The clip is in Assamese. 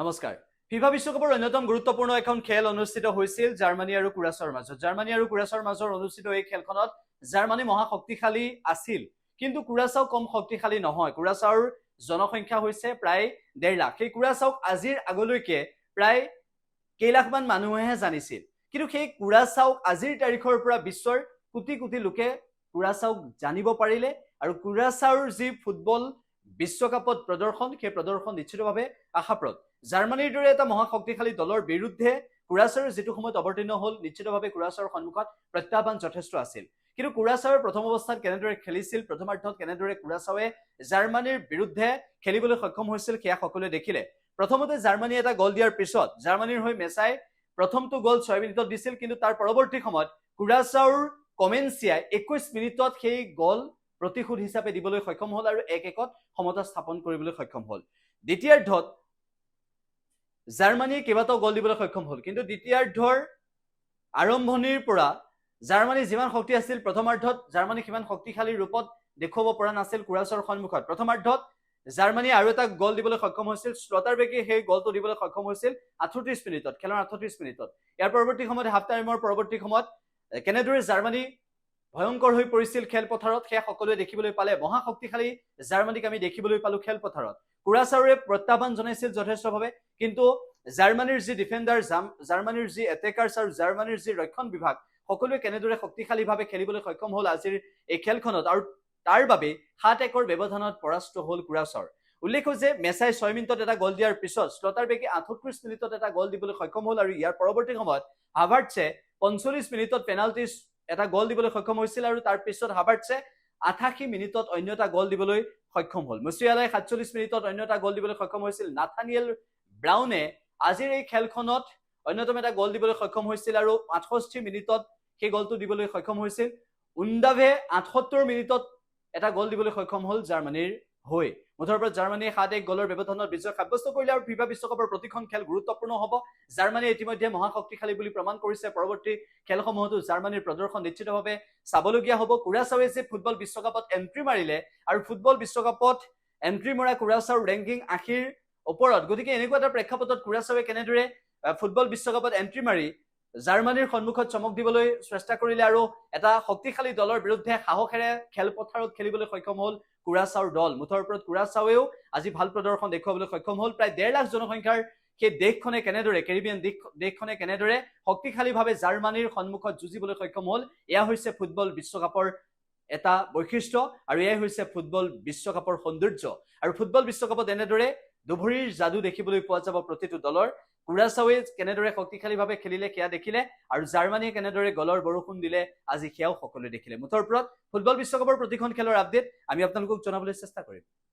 নমস্কাৰ। ফিফা বিশ্বকাপৰ অন্যতম গুৰুত্বপূৰ্ণ এখন খেল অনুষ্ঠিত হৈছিল জাৰ্মানী আৰু কুৰাছৰ মাজত। জাৰ্মানী আৰু কুৰাছৰ মাজত অনুষ্ঠিত এই খেলখনত জাৰ্মানী মহা শক্তিশালী আছিল, কিন্তু কুৰাছাও কম শক্তিশালী নহয়। কুৰাছাওৰ জনসংখ্যা হৈছে প্ৰায় 1.5 লাখ। সেই কুৰাছাওক আজিৰ আগলৈকে প্ৰায় কেইলাখমান মানুহেহে জানিছিল, কিন্তু সেই কুৰাছাওক আজিৰ তাৰিখৰ পৰা বিশ্বৰ কোটি কোটি লোকে কুৰাছাওক জানিব পাৰিলে আৰু কুৰাছাওৰ যি ফুটবল বিশ্বকাপত প্ৰদৰ্শন, সেই প্ৰদৰ্শন নিশ্চিতভাৱে আশাপ্ৰদ। জাৰ্মানীৰ দৰে এটা মহা শক্তিশালী দলৰ বিৰুদ্ধে কুৰাছাওৰ যিটো সময়ত অৱতীৰ্ণ হ'ল, নিশ্চিতভাৱে কুৰাছাওৰ সন্মুখত প্ৰত্যাহ্বান যথেষ্ট আছিল। কিন্তু কুৰাছাওৰ প্ৰথম অৱস্থাত কেনেদৰে খেলিছিল, প্ৰথমাৰ্ধত কেনেদৰে কুৰাছাওৱে জাৰ্মানীৰ বিৰুদ্ধে খেলিবলৈ সক্ষম হৈছিল, সেয়া সকলোৱে দেখিলে। প্ৰথমতে জাৰ্মানী এটা গল দিয়াৰ পিছত জাৰ্মানীৰ হৈ মেছাই প্ৰথমটো গল 6 মিনিটত দিছিল, কিন্তু তাৰ পৰৱৰ্তী সময়ত কুৰাছাওৰ কমেন্সিয়াই 21 মিনিটত সেই গল প্ৰতিশোধ হিচাপে দিবলৈ সক্ষম হ'ল আৰু 1-1ত সমতা স্থাপন কৰিবলৈ সক্ষম হ'ল। দ্বিতীয়াৰ্ধত জাৰ্মানীয়ে কেইবাটাও গল দিবলৈ সক্ষম হ'ল, কিন্তু দ্বিতীয়াৰ্ধৰ আৰম্ভণিৰ পৰা জাৰ্মানী যিমান শক্তি আছিল, প্ৰথমাৰ্ধত জাৰ্মানী সিমান শক্তিশালী ৰূপত দেখুৱাব পৰা নাছিল কুৰাছাওৰ সন্মুখত। প্ৰথমাৰ্ধত জাৰ্মানীয়ে আৰু এটা গল দিবলৈ সক্ষম হৈছিল। শ্লটাৰবেকে সেই গলটো দিবলৈ সক্ষম হৈছিল 38 মিনিটত, খেলৰ 38 মিনিটত। ইয়াৰ পৰৱৰ্তী সময়ত হাফ টাইমৰ পৰৱৰ্তী সময়ত কেনেদৰে জাৰ্মানী ভয়ংকৰ হৈ পৰিছিল খেলপথাৰত, সেয়া সকলোৱে দেখিবলৈ পালে। মহা শক্তিশালী জাৰ্মানীক আমি দেখিবলৈ পালো খেলপথাৰত। কুৰাছাওৰে প্ৰত্যাহ্বান জনাইছিল যথেষ্টভাৱে, কিন্তু জাৰ্মানীৰ যি ডিফেণ্ডাৰ, জাৰ্মানীৰ যি এটেকাৰ্ছ আৰু জাৰ্মানীৰ যি ৰক্ষণ বিভাগ, সকলোৱে কেনেদৰে শক্তিশালীভাৱে খেলিবলৈ সক্ষম হ'ল আজিৰ এই খেলখনত, আৰু তাৰ বাবে 7-1ৰ ব্যৱধানত পৰাস্ত হ'ল কুৰাছাওৰ। উল্লেখ্য যে মেছাই 6 মিনিটত এটা গল দিয়াৰ পিছত শ্লটাৰবেকে 38 মিনিটত এটা গল দিবলৈ সক্ষম হ'ল, আৰু ইয়াৰ পৰৱৰ্তী সময়ত হাভাৰ্টছে 45 মিনিটত পেনাল্টি এটা গল দিবলৈ সক্ষম হৈছিল, আৰু তাৰ পিছত হাভাৰ্টছে 88 মিনিটত অন্য এটা গল দিবলৈ সক্ষম হ'ল। মুছিয়ালাই 47 মিনিটত অন্য এটা গল দিবলৈ সক্ষম হৈছিল। নাথানিয়েল ব্ৰাউনে আজিৰ এই খেলখনত অন্যতম এটা গল দিবলৈ সক্ষম হৈছিল আৰু 68 মিনিটত সেই গলটো দিবলৈ সক্ষম হৈছিল। উণ্ডাভে 78 মিনিটত এটা গল দিবলৈ সক্ষম হ'ল জাৰ্মানীৰ হৈ। মুঠৰ ওপৰত জাৰ্মানীয়ে 7-1 গলৰ ব্যৱধানত বিজয় সাব্যস্ত কৰিলে, আৰু ফিফা বিশ্বকাপৰ প্ৰতিখন খেল গুৰুত্বপূৰ্ণ হ'ব। জাৰ্মানীয়ে ইতিমধ্যে মহা শক্তিশালী বুলি প্ৰমাণ কৰিছে। পৰৱৰ্তী খেলসমূহতো জাৰ্মানীৰ প্ৰদৰ্শন নিশ্চিতভাৱে চাবলগীয়া হ'ব। কুৰাছাওৱে যে ফুটবল বিশ্বকাপত এণ্ট্ৰি মাৰিলে, আৰু ফুটবল বিশ্বকাপত এণ্ট্ৰি মৰা কুৰাছাওৰ ৰেংকিং 80ৰ ওপৰত। গতিকে এনেকুৱা এটা প্ৰেক্ষাপটত কুৰাছাওৱে কেনেদৰে ফুটবল বিশ্বকাপত এণ্ট্ৰি মাৰি জাৰ্মানীৰ সন্মুখত চমক দিবলৈ চেষ্টা কৰিলে, আৰু এটা শক্তিশালী দলৰ বিৰুদ্ধে সাহসেৰে খেলপথাৰত খেলিবলৈ সক্ষম হ'ল কুৰাছাওৰ দল। মুঠৰ ওপৰত কুৰাছাওৱেও আজি ভাল প্ৰদৰ্শন দেখুৱাবলৈ সক্ষম হ'ল। প্ৰায় 1.5 লাখ জনসংখ্যাৰ সেই দেশখনে কেনেদৰে, কেৰিবিয়ান দেশখনে কেনেদৰে শক্তিশালীভাৱে জাৰ্মানীৰ সন্মুখত যুঁজিবলৈ সক্ষম হ'ল, এয়া হৈছে ফুটবল বিশ্বকাপৰ এটা বৈশিষ্ট্য, আৰু এয়াই হৈছে ফুটবল বিশ্বকাপৰ সৌন্দৰ্য। আৰু ফুটবল বিশ্বকাপত এনেদৰে দুভৰিৰ যাদু দেখিবলৈ পোৱা যাব প্ৰতিটো দলৰ। কুৰাছাওৱে কেনেদৰে শক্তিশালীভাৱে খেলিলে সেয়া দেখিলে, আৰু জাৰ্মানীয়ে কেনেদৰে গলৰ বৰষুণ দিলে আজি সেয়াও সকলোৱে দেখিলে। মুঠৰ ওপৰত ফুটবল বিশ্বকাপৰ প্ৰতিখন খেলৰ আপডেট আমি আপোনালোকক জনাবলৈ চেষ্টা কৰিম।